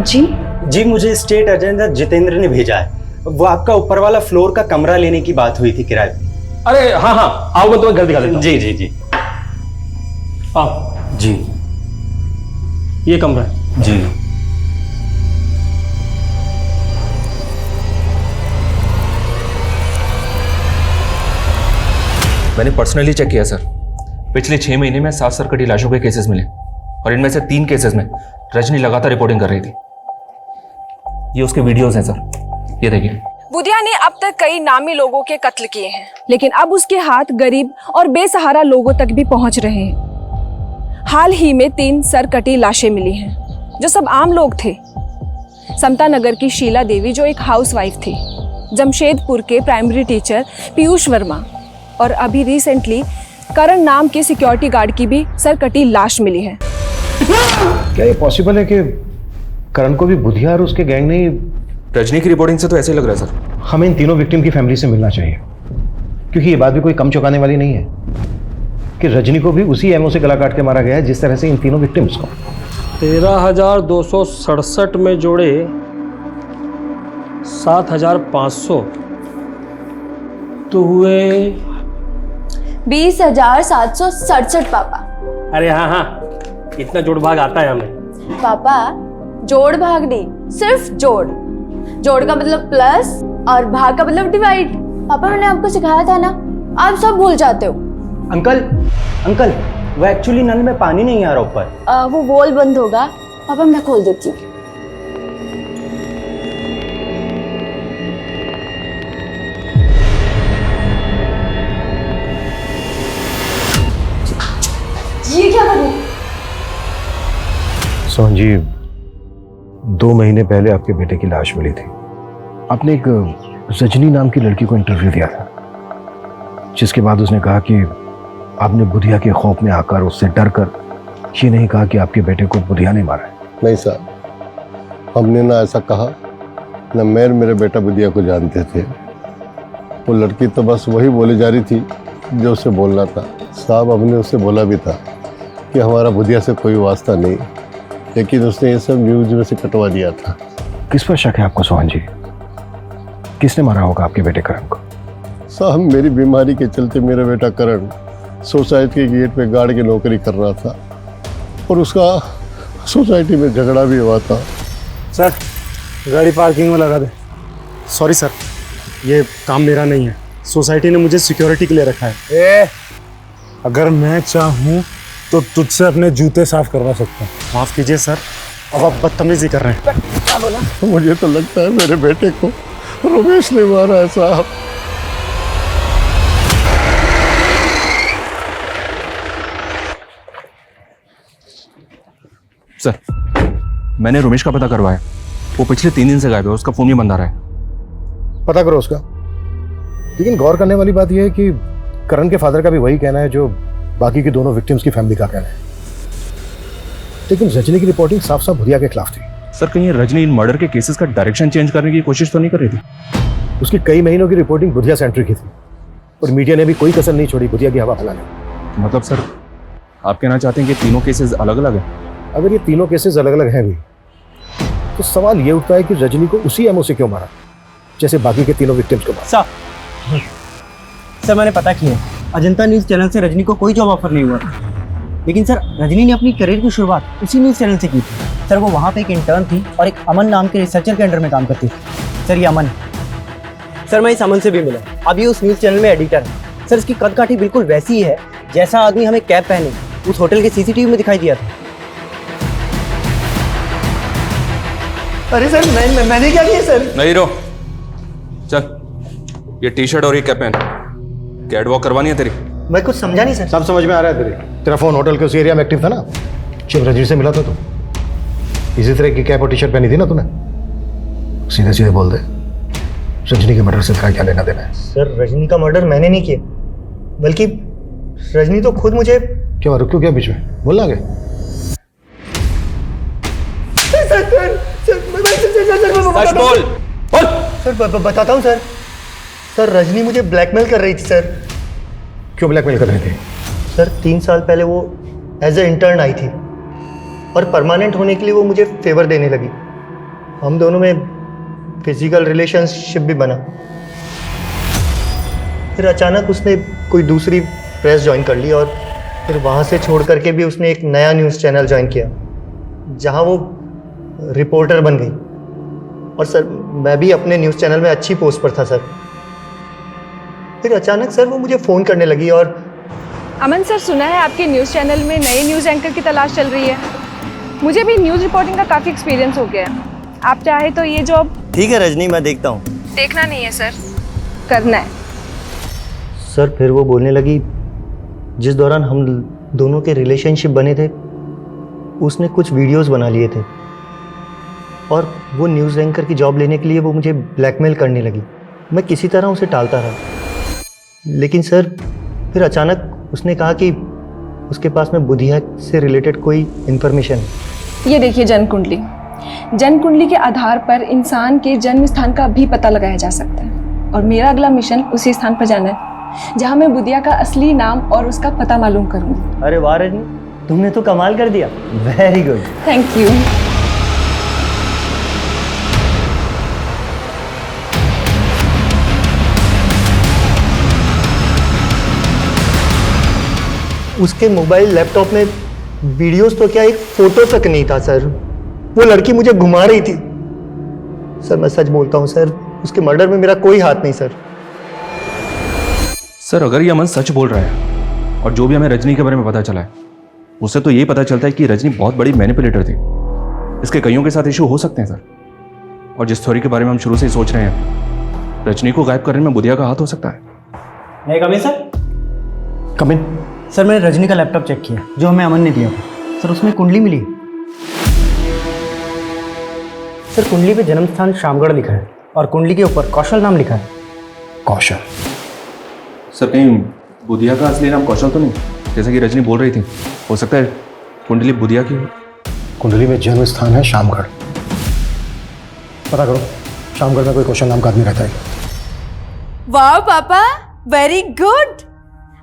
जी मुझे स्टेट एजेंट जितेंद्र ने भेजा है। वो आपका ऊपर वाला फ्लोर का कमरा लेने की बात हुई थी किराए पे। अरे हाँ हाँ, आओ मैं तुम्हें घर दिखा देता हूँ। जी जी जी आओ जी। ये कमरा है जी। मैंने पर्सनली चेक किया सर। पिछले 6 महीने में 7 सरकटी लाशों के केसेस मिले और इनमें से 3 केसेस में रजनी लगातार रिपोर्टिंग कर रही थी। ये उसके वीडियोस हैं सर, ये देखिए। बुधिया ने अब तक कई नामी लोगों के कत्ल किए हैं, लेकिन अब उसके हाथ गरीब और बेसहारा लोगों तक भी पहुंच रहे हैं। हाल ही में 3 सरकटी लाशें मिली हैं, जो सब आम लोग थे। समता नगर की शीला देवी, जो एक हाउसवाइफ थी, जमशेदपुर के प्राइमरी टीचर पीयूष वर्मा, और अभी रिसेंटली करण नाम के सिक्योरिटी गार्ड की भी सरकटी लाश मिली है। क्या ये पॉसिबल है कि करण को भी बुधिया और उसके गैंग ने? रजनी की रिपोर्टिंग से तो ऐसे ही लग रहा है सर। हमें इन तीनों विक्टिम की फैमिली से मिलना चाहिए, क्योंकि ये बात भी कोई कम चौंकाने वाली नहीं है कि रजनी को भी उसी एमओ से गला काट के मारा गया है जिस तरह से इन तीनों विक्टिम्स को। 13,267 में जोड़े 7,500 तो हुए 20,767 पापा। अरे हाँ, इतना जोड़ भाग आता है हमें। पापा जोड़ भाग नहीं, सिर्फ जोड़। जोड़ का मतलब प्लस और भाग का मतलब डिवाइड। पापा मैंने आपको सिखाया था ना, आप सब भूल जाते हो। अंकल वो एक्चुअली नल में पानी नहीं आ रहा ऊपर। वो वॉल बंद होगा, पापा मैं खोल देती हूँ। ये क्या कर रहे हैं? सोहन जी, 2 महीने पहले आपके बेटे की लाश मिली थी। आपने एक रजनी नाम की लड़की को इंटरव्यू दिया था, जिसके बाद उसने कहा कि आपने बुधिया के खौफ में आकर, उससे डर कर ये नहीं कहा कि आपके बेटे को बुधिया ने मारा है। नहीं साहब, हमने ना ऐसा कहा, न मैं और मेरे बेटा बुधिया को जानते थे। वो लड़की तो बस वही बोली जा रही थी जो उसे बोलना था। साहब, हमने उससे बोला भी था कि हमारा बुधिया से कोई वास्ता नहीं, लेकिन उसने ये सब न्यूज में से कटवा दिया था। किस पर शक है आपको सोहन जी? किसने मारा होगा आपके बेटे करण को? साहब, मेरी बीमारी के चलते मेरा बेटा करण सोसाइटी के गेट पे गार्ड की नौकरी कर रहा था और उसका सोसाइटी में झगड़ा भी हुआ था। सर गाड़ी पार्किंग में लगा दे। सॉरी सर, ये काम मेरा नहीं है, सोसाइटी ने मुझे सिक्योरिटी के लिए रखा है। अगर मैं चाहूँ तो तुझसे अपने जूते साफ करवा सकता हूँ। माफ कीजिए सर, अब आप बदतमीजी कर रहे हैं। क्या बोला? मुझे तो लगता है मेरे बेटे को रमेश ने मारा है साहब। सर, मैंने रमेश का पता करवाया। वो पिछले 3 दिन से गायब है, उसका फोन भी बंद आ रहा है। पता करो उसका। लेकिन गौर करने वाली बात यह है कि करण के फादर का भी वही कहना है जो बाकी की दोनों विक्टिम्स की फैमिली का कहना है। लेकिन रजनी की रिपोर्टिंग साफ साफ बुधिया के खिलाफ थी। सर, कहीं रजनी इन मर्डर के केसेस का डायरेक्शन चेंज करने की कोशिश तो नहीं कर रही थी? उसकी कई महीनों की रिपोर्टिंग बुधिया सेंटर की थी और मीडिया ने भी कोई कसर नहीं छोड़ी बुधिया की हवा फैलाने। मतलब सर, आप कहना चाहते हैं कि तीनों केसेस अलग अलग हैं? अगर ये तीनों केसेस अलग अलग हैं भी, तो सवाल ये उठता है कि रजनी को उसी एमओ से क्यों मारा जैसे बाकी के तीनों विक्टिम्स को मारा। सर मैंने पता किया, अजंता न्यूज़ चैनल से रजनी को कोई जॉब ऑफर नहीं हुआ, लेकिन सर रजनी ने अपनी करियर की शुरुआत उसी न्यूज़ चैनल से की थी। सर वो वहाँ पे एक इंटर्न थी और एक अमन नाम के रिसर्चर के अंडर में काम करती थी। सर ये अमन, सर मैं इस अमन से भी मिला, अभी उस न्यूज़ चैनल में एडिटर है। सर इसकी कद काठी बिल्कुल वैसी ही है जैसा आदमी हमें कैप पहने उस होटल के सीसीटीवी में दिखाई दिया था। अरे सर मैंने क्या किया सर? नहीं रो, चल ये टी शर्ट और ये कैप पहन, कैट वॉक करवानी है तेरी। मैं कुछ समझा नहीं सर। सब समझ में आ रहा है तेरा फोन होटल के उसी एरिया में एक्टिव था ना, जब रजनी से मिला था तो इसी तरह की कैप और टी शर्ट पहनी थी ना तूने? सीधे सीधे बोल दे, रजनी के मर्डर से तेरा क्या लेना देना है? सर रजनी का मर्डर मैंने नहीं किया, बल्कि रजनी तो खुद मुझे। क्यों रुक क्यों गया बीच में? बोलना आगे। सर बताता हूँ सर। सर रजनी मुझे ब्लैकमेल कर रही थी सर। क्यों ब्लैकमेल कर रही थी? सर 3 साल पहले वो एज ए इंटर्न आई थी और परमानेंट होने के लिए वो मुझे फेवर देने लगी। हम दोनों में फिजिकल रिलेशनशिप भी बना। फिर अचानक उसने कोई दूसरी प्रेस ज्वाइन कर ली और फिर वहाँ से छोड़ करके भी उसने एक नया न्यूज़ चैनल ज्वाइन किया जहाँ वो रिपोर्टर बन गई। और सर मैं भी अपने न्यूज़ चैनल में अच्छी पोस्ट पर था सर। फिर अचानक सर वो मुझे फ़ोन करने लगी और। अमन सर, सुना है आपके न्यूज़ चैनल में नए न्यूज़ एंकर की तलाश चल रही है। मुझे भी न्यूज़ रिपोर्टिंग का काफ़ी एक्सपीरियंस हो गया है, आप चाहे तो ये जॉब। ठीक है रजनी, मैं देखता हूँ। देखना नहीं है सर, करना है। सर फिर वो बोलने लगी जिस दौरान हम दोनों के रिलेशनशिप बने थे उसने कुछ वीडियोस बना लिए थे और वो न्यूज़ एंकर की जॉब लेने के लिए वो मुझे ब्लैकमेल करने लगी। मैं किसी तरह उसे टालता रहा, लेकिन सर फिर अचानक उसने कहा कि उसके पास में बुधिया से रिलेटेड कोई इन्फॉर्मेशन है। ये देखिए जन्म कुंडली। जन्म कुंडली के आधार पर इंसान के जन्म स्थान का भी पता लगाया जा सकता है और मेरा अगला मिशन उसी स्थान पर जाना है जहां मैं बुधिया का असली नाम और उसका पता मालूम करूंगी। अरे वाह रजनी, तुमने तो कमाल कर दिया। Very good. Thank you. उसके मोबाइल लैपटॉप में वीडियोस तो क्या, एक फोटो तक नहीं था सर। वो लड़की मुझे घुमा रही थी। सर मैं सच बोलता हूँ सर, उसके मर्डर में मेरा कोई हाथ नहीं सर। सर अगर ये अमन सच बोल रहा है और जो भी हमें रजनी के बारे में पता चला है उससे तो यही पता चलता है कि रजनी बहुत बड़ी मैनिपुलेटर थी। इसके कईयों के साथ इशू हो सकते हैं सर। और जिस थ्योरी के बारे में हम शुरू से ही सोच रहे हैं, रजनी को गायब करने में बुधिया का हाथ हो सकता है। कम in sir. Come in. Sir मैंने रजनी का लैपटॉप चेक किया जो हमें अमन ने दिया था। सर उसमें कुंडली मिली। सर कुंडली पे जन्म स्थान शामगढ़ लिखा है और कुंडली के ऊपर कौशल नाम लिखा है। कौशल? सर कहीं बुधिया का असली नाम कौशल तो नहीं, जैसे कि रजनी बोल रही थी? हो सकता है कुंडली बुधिया की हो। कुंडली में जन्म स्थान है शामगढ़। पता करो शामगढ़ में कोई कौशल नाम का आदमी रहता है। वाह पापा, वेरी गुड।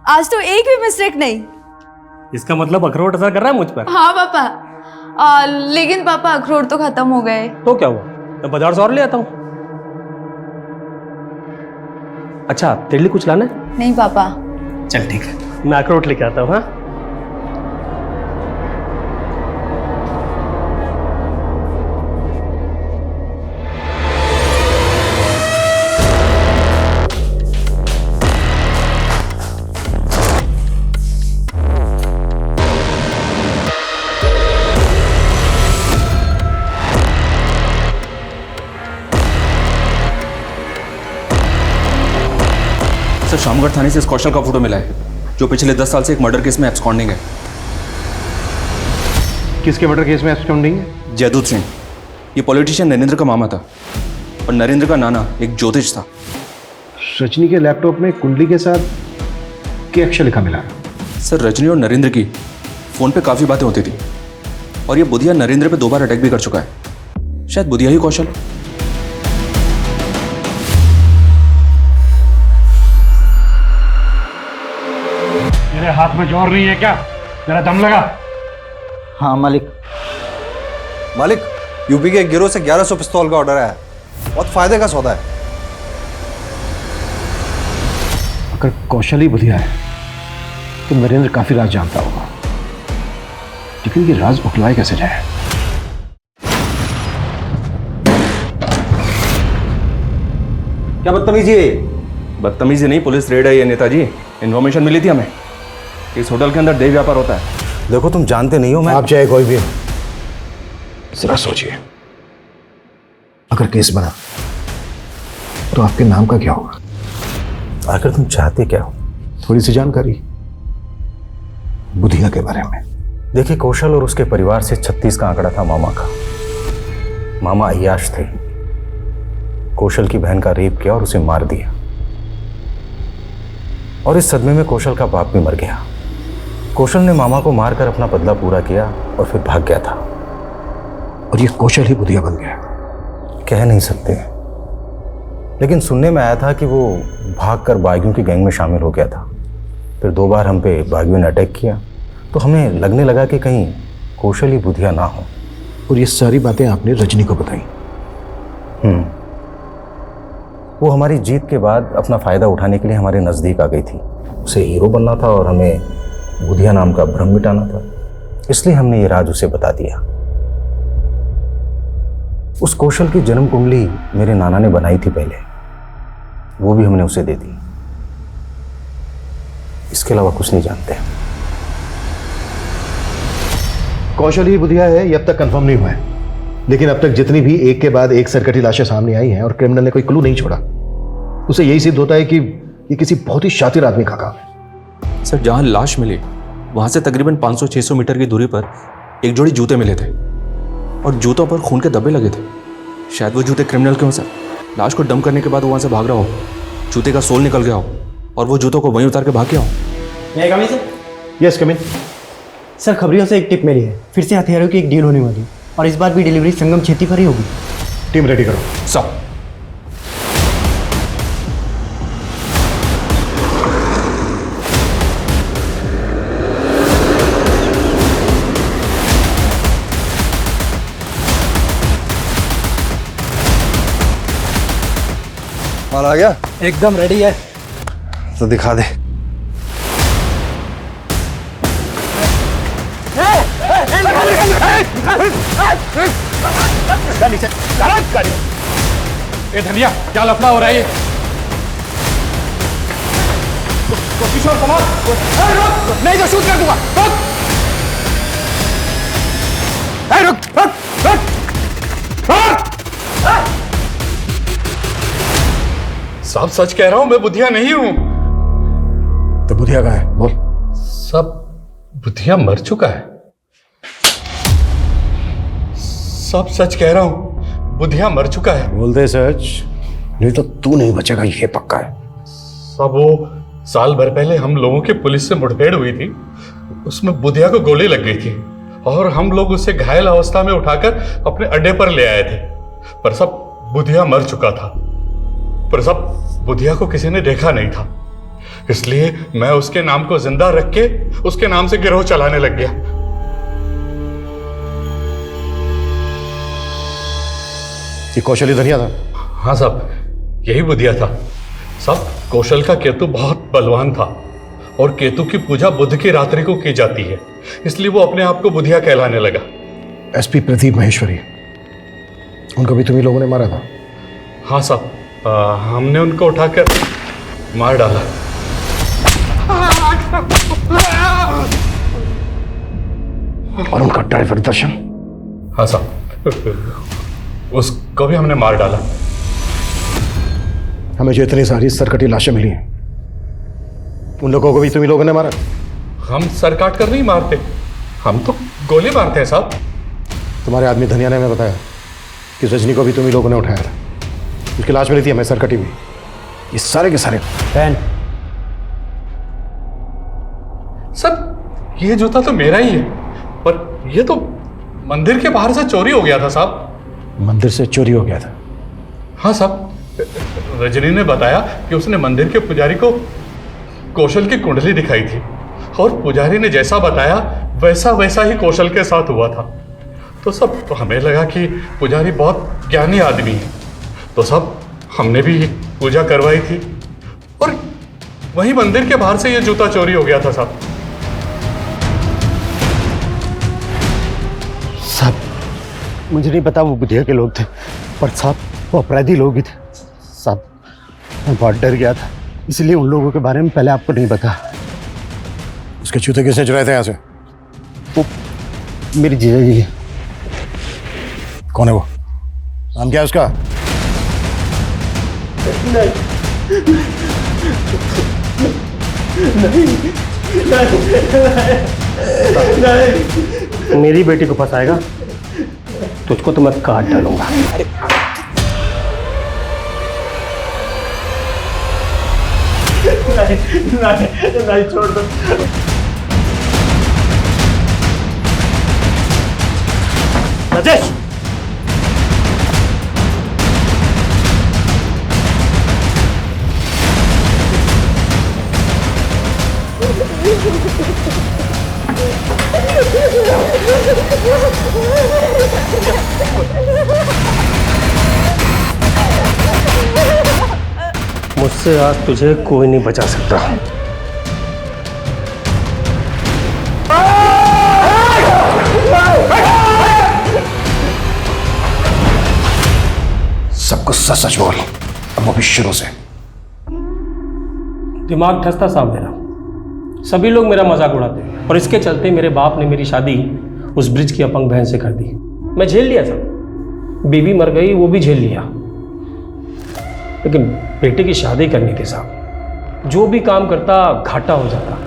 आज तो एक भी मिस्टेक नहीं। इसका मतलब अखरोट असर कर रहा है मुझ पर? हाँ पापा। लेकिन पापा अखरोट तो खत्म हो गए। तो क्या हुआ, मैं बाजार से और ले आता हूँ। अच्छा तेरे लिए कुछ लाना है? नहीं पापा। चल ठीक है, मैं अखरोट लेके आता हूँ। हाँ सर शामगढ़ थाने से इस कौशल का फोटो मिला है जो पिछले 10 साल से एक मर्डर केस में एब्सकॉन्डिंग है। किसके मर्डर केस में एब्सकॉन्डिंग है? जयदूत सिंह। ये पॉलिटिशियन नरेंद्र का मामा था और नरेंद्र का नाना एक ज्योतिष था। रजनी के लैपटॉप में कुंडली के साथ क्या अक्षर लिखा मिला? सर रजनी और नरेंद्र की फोन पे काफी बातें होती थी और ये बुधिया नरेंद्र पे 2 बार अटैक भी कर चुका है। शायद बुधिया ही कौशल। मेरे हाथ में जोर नहीं है क्या? मेरा दम लगा। हाँ मालिक। मालिक, यूपी के एक गिरोह से 1100 पिस्तौल का ऑर्डर आया है। बहुत फायदे का सौदा है। अगर कौशल ही बुधिया है तो नरेंद्र काफी राज जानता होगा, लेकिन ये राज उठलाए कैसे जाए? क्या बदतमीजी है? बदतमीजी नहीं, पुलिस रेड है ये नेताजी। इन्फॉर्मेशन मिली थी हमें इस होटल के अंदर देह व्यापार होता है। देखो तुम जानते नहीं हो। मैं आप चाहे कोई भी हो, जरा सोचिए, अगर केस बना तो आपके नाम का क्या होगा? आखिर तुम चाहते क्या हो? थोड़ी सी जानकारी बुधिया के बारे में। देखिए, कौशल और उसके परिवार से 36 का आंकड़ा था मामा का। मामा अय्याश थे। कौशल की बहन का रेप किया और उसे मार दिया, और इस सदमे में कौशल का बाप भी मर गया। कौशल ने मामा को मारकर अपना बदला पूरा किया और फिर भाग गया था। और ये कौशल ही बुधिया बन गया? कह नहीं सकते, लेकिन सुनने में आया था कि वो भागकर बागियों की गैंग में शामिल हो गया था। फिर 2 बार हम पे बागियों ने अटैक किया, तो हमें लगने लगा कि कहीं कौशल ही बुधिया ना हो। और ये सारी बातें आपने रजनी को बताई? वो हमारी जीत के बाद अपना फ़ायदा उठाने के लिए हमारे नज़दीक आ गई थी। उसे हीरो बनना था और हमें बुधिया नाम का भ्रम मिटाना था, इसलिए हमने ये राज उसे बता दिया। उस कौशल की जन्म कुंडली मेरे नाना ने बनाई थी पहले, वो भी हमने उसे दे दी। इसके अलावा कुछ नहीं जानते। कौशल ही बुधिया है ये अब तक कंफर्म नहीं हुआ है, लेकिन अब तक जितनी भी एक के बाद एक सरकटी लाशें सामने आई हैं और क्रिमिनल ने कोई क्लू नहीं छोड़ा, उसे यही सिद्ध होता है कि ये किसी बहुत ही शातिर आदमी का काम है। सर, जहां लाश मिली वहां से तकरीबन 500-600 मीटर की दूरी पर एक जोड़ी जूते मिले थे और जूतों पर खून के धब्बे लगे थे। शायद वो जूते क्रिमिनल के हों सर। लाश को डंप करने के बाद वहां से भाग रहा हो, जूते का सोल निकल गया हो और वो जूतों को वहीं उतार के भाग गया हो। Yes, come in. सर, खबरियों से एक टिप मिली है, फिर से हथियारों की एक डील होने वाली है और इस बार भी डिलीवरी संगम छेती पर ही होगी। टीम रेडी करो। सर। माल आ गया? एकदम रेडी है। तो दिखा दे। ए धनिया, क्या लफड़ा हो रहा है ये? किशोर कुमार, नहीं तो शूट कर दूंगा। साहब सच कह रहा हूं, मैं बुधिया नहीं हूं। तो बुधिया कहाँ है? बोल। सब बुधिया मर चुका है। सब सच कह रहा हूं, बुधिया मर चुका है। बोल दे सच, नहीं तो तू नहीं बचेगा, ये पक्का है। सब वो साल भर पहले हम लोगों की पुलिस से मुठभेड़ हुई थी, उसमें बुधिया को गोली लग गई थी और हम लोग उसे घायल अवस्था में उठाकर अपने अड्डे पर ले आए थे। पर सब बुधिया मर चुका था। पर सब बुधिया को किसी ने देखा नहीं था, इसलिए मैं उसके नाम को जिंदा रख के उसके नाम से गिरोह चलाने लग गया। ये कौशली धनिया था? हाँ साहब, यही बुधिया था। सब कौशल का केतु बहुत बलवान था और केतु की पूजा बुध की रात्रि को की जाती है, इसलिए वो अपने आप को बुधिया कहलाने लगा। एसपी प्रदीप महेश्वरी, उनको भी तुम्ही लोगों ने मारा था? हाँ साहब, हमने उनको उठाकर मार डाला। और उनका ड्राइवर दर्शन? हाँ साहब, उसको भी हमने मार डाला। हमें जो इतनी सारी सरकटी लाशें मिली हैं, उन लोगों को भी तुम्ही लोगों ने मारा? हम सर काट कर नहीं मारते, हम तो गोली मारते हैं साहब। तुम्हारे आदमी धनिया ने हमें बताया कि रजनी को भी तुम्ही लोगों ने उठाया था, उसकी लाश मिली थी हमें सरकटी हुई। ये सारे के सारे फैन। सब ये जूता तो मेरा ही है, पर ये तो मंदिर के बाहर से चोरी हो गया था साहब। मंदिर से चोरी हो गया था? हाँ साहब, रजनी ने बताया कि उसने मंदिर के पुजारी को कौशल की कुंडली दिखाई थी और पुजारी ने जैसा बताया वैसा वैसा ही कौशल के साथ हुआ था। तो सब तो हमें लगा कि पुजारी बहुत ज्ञानी आदमी है, तो सब हमने भी पूजा करवाई थी और वही मंदिर के बाहर से ये जूता चोरी हो गया था साहब। साहब, मुझे नहीं पता वो बुधिया के लोग थे, पर साहब वो अपराधी लोग ही थे। साहब, मैं बहुत डर गया था, इसलिए उन लोगों के बारे में पहले आपको नहीं पता। उसके जूते किसने चुराए थे यहाँ से? वो मेरी जीजा जी है। कौन है वो? नाम क्या है उसका? नहीं, मेरी बेटी को फंसाएगा तुझको तो मैं काट डालूंगा। नहीं, छोड़ दो। राजेश, मुझसे आज तुझे कोई नहीं बचा सकता। सब कुछ सच सच बोल, अब वो भी शुरू से। दिमाग धंसता साहब मेरा, सभी लोग मेरा मजाक उड़ाते हैं और इसके चलते मेरे बाप ने मेरी शादी उस ब्रिज की अपंग बहन से कर दी। मैं झेल लिया सब, बीवी मर गई, वो भी झेल लिया, लेकिन बेटे की शादी करनी थी साहब। जो भी काम करता घाटा हो जाता,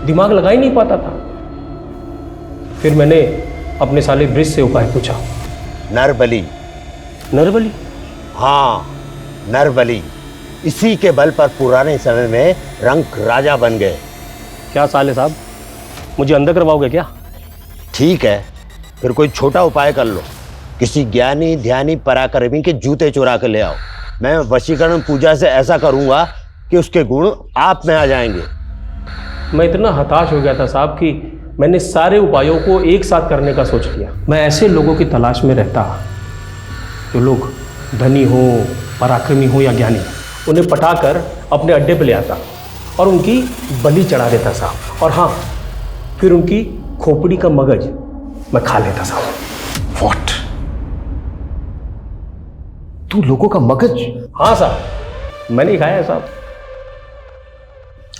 दिमाग लगा ही नहीं पाता था। फिर मैंने अपने साले ब्रिज से उपाय पूछा। नरबली। नरबली? हाँ, नरबली। इसी के बल पर पुराने समय में रंक राजा बन गए। क्या साले साहब, मुझे अंदर करवाओगे क्या? ठीक है, फिर कोई छोटा उपाय कर लो। किसी ज्ञानी ध्यानी पराक्रमी के जूते चुरा कर ले आओ। मैं वशीकरण पूजा से ऐसा करूंगा कि उसके गुण आप में आ जाएंगे। मैं इतना हताश हो गया था साहब कि मैंने सारे उपायों को एक साथ करने का सोच लिया। मैं ऐसे लोगों की तलाश में रहता जो लोग धनी हो, पराक्रमी हो या ज्ञानी, उन्हें पटाकर अपने अड्डे पे ले आता और उनकी बलि चढ़ा देता साहब। और हाँ, फिर उनकी खोपड़ी का मगज मैं खा लेता साहब। व्हाट? तू लोगों का मगज? हाँ साहब, मैंने खाया है साहब।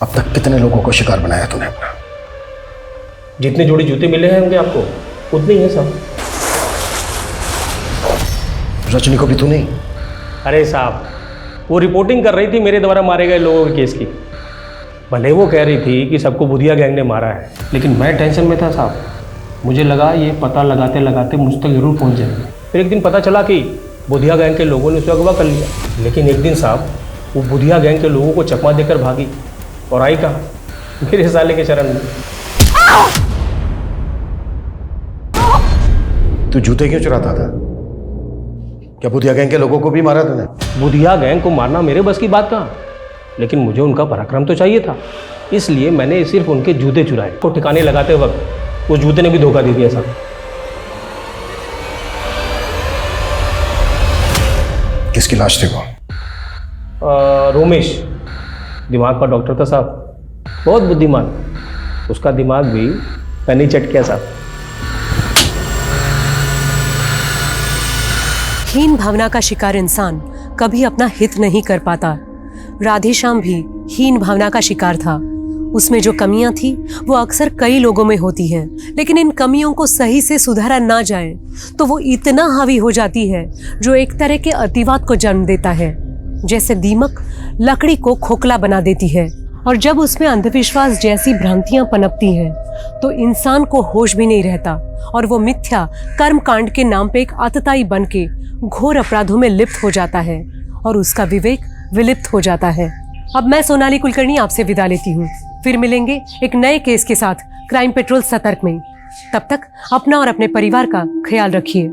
अब तक कितने लोगों को शिकार बनाया तूने अपना? जितने जोड़ी जूते मिले हैं होंगे आपको, उतने ही है साहब। रजनी को भी तू नहीं? अरे साहब, वो रिपोर्टिंग कर रही थी मेरे द्वारा मारे गए लोगों के केस की। भले वो कह रही थी कि सबको बुधिया गैंग ने मारा है, लेकिन मैं टेंशन में था साहब। मुझे लगा ये पता लगाते लगाते मुझ तक जरूर पहुंच जाएंगे। फिर एक दिन पता चला कि बुधिया गैंग के लोगों ने उसे अगवा कर लिया। लेकिन एक दिन साहब, वो बुधिया गैंग के लोगों को चकमा देकर भागी और आई कहाँ? मेरे साले के शरण में। तू जूते क्यों चुराता था? क्या बुधिया गैंग के लोगों को भी मारा तूने? बुधिया गैंग को मारना मेरे बस की बात कहाँ, लेकिन मुझे उनका पराक्रम तो चाहिए था, इसलिए मैंने सिर्फ उनके जूते चुराए। को ठिकाने लगाते वक्त उस जूते ने भी धोखा दे दिया साहब। किसकी लाश थी वो? रोमेश, दिमाग का डॉक्टर था साहब, बहुत बुद्धिमान। उसका दिमाग भी मैंने चट किया साहब। हीन भावना का शिकार इंसान कभी अपना हित नहीं कर पाता। राधेश्याम भी हीन भावना का शिकार था। उसमें जो कमियां थी वो अक्सर कई लोगों में होती हैं, लेकिन इन कमियों को सही से सुधारा ना जाए तो वो इतना हावी हो जाती है जो एक तरह के अतिवाद को जन्म देता है। जैसे दीमक लकड़ी को खोखला बना देती है, और जब उसमें अंधविश्वास जैसी भ्रांतियां पनपती हैं तो इंसान को होश भी नहीं रहता और वो मिथ्या कर्म कांड के नाम पे एक आतताई बन के घोर अपराधों में लिप्त हो जाता है और उसका विवेक विलिप्त हो जाता है। अब मैं सोनाली कुलकर्णी आपसे विदा लेती हूँ। फिर मिलेंगे एक नए केस के साथ क्राइम पेट्रोल सतर्क में। तब तक अपना और अपने परिवार का ख्याल रखिए।